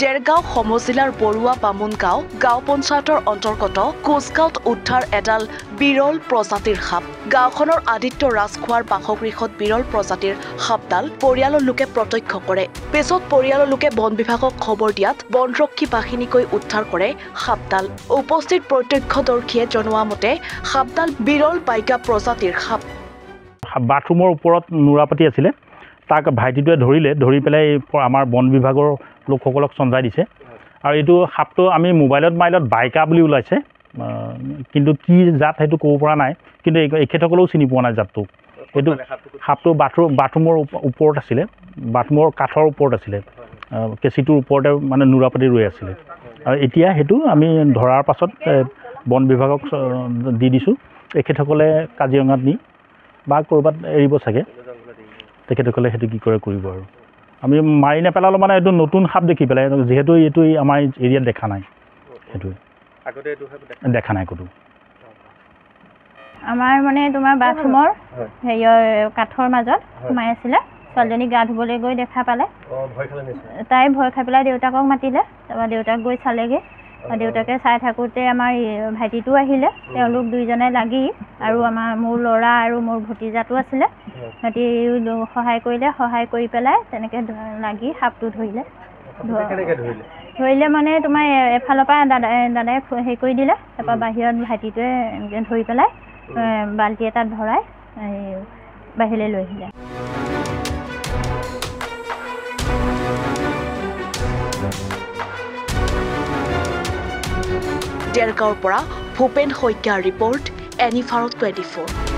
দেৰগাঁও সমজিলাৰ বৰুৱা বামুণ গাঁও পঞ্চায়তৰ অন্তৰ্গত কোচগাঁৱত উদ্ধাৰ এডাল বিৰল প্ৰজাতিৰ সাপ। গাঁওখনৰ আদিত্য ৰাজখোৱাৰ বাসগৃহত বিৰল প্ৰজাতিৰ সাপডাল পৰিয়ালৰ লোকে প্ৰত্যক্ষ কৰে। পিছত পৰিয়ালৰ লোকে বন বিভাগক খবৰ দিয়াত বনৰক্ষী বাহিনীকৈ উদ্ধাৰ কৰে সাপডাল। উপস্থিত প্ৰত্যক্ষদৰ্শীয়ে জনোৱা মতে সাপডাল বিৰল বাইকা প্ৰজাতিৰ সাপ। বাথৰুমৰ ওপৰত নুৰাপাতি আছিলে, তাক ভাইটিটোৱে ধৰি পেলাই আমাৰ বন বিভাগৰ লোকসকলক চঞ্জাই দিছে। আৰু এইটো সাপটো আমি মোবাইলত মাৰিলত বাইকা বুলি ওলাইছে, কিন্তু কি জাত সেইটো ক'ব পৰা নাই। কিন্তু এখেতসকলেও চিনি পোৱা নাই জাতটো। এইটো সাপটো বাথৰুমৰ ওপৰত আছিলে, বাথৰুমৰ কাঠৰ ওপৰত আছিলে, কেঁচিটোৰ ওপৰতে মানে নুৰাপাতি ৰৈ আছিলে। আৰু এতিয়া সেইটো আমি ধৰাৰ পাছত বন বিভাগক দি দিছোঁ। এখেতসকলে কাজিৰঙাত নি বা ক'ৰবাত এৰিব চাগে, তেখেতসকলে সেইটো কি কৰে কৰিব। আৰু আমি মাৰি নেপেলালোঁ মানে এইটো নতুন সাপ দেখি পেলাই, যিহেতু এইটো আমাৰ এৰিয়াত দেখা নাই, সেইটোৱে দেখা নাই ক'তো। আমাৰ মানে তোমাৰ বাথৰুমৰ হেৰিয়ৰ কাঠৰ মাজত সোমাই আছিলে। ছোৱালীজনী গা ধুবলৈ গৈ দেখা পালে, তাই ভয় খাই পেলাই দেউতাকক মাতিলে। তাৰপৰা দেউতাক গৈ চালেগৈ। দেউতাকে চাই থাকোঁতে আমাৰ ভাইটিটো আহিলে, তেওঁলোক দুইজনে লাগি আৰু মোৰ ল'ৰা আৰু মোৰ ভতিজাটো আছিলে, সিহঁতি সহায় কৰিলে। সহায় কৰি পেলাই তেনেকৈ লাগি সাপটো ধৰিলে মানে তোমাৰ এফালৰ পৰা দাদাই হেৰি কৰি দিলে। তাৰপৰা বাহিৰত ভাইটিটোৱে ধৰি পেলাই বাল্টি এটাত ভৰাই বাহিৰলৈ লৈ আহিলে। দেৰগাঁৱৰ পৰা ভূপেন শইকীয়াৰ ৰিপৰ্ট, এনিভাৰত 24।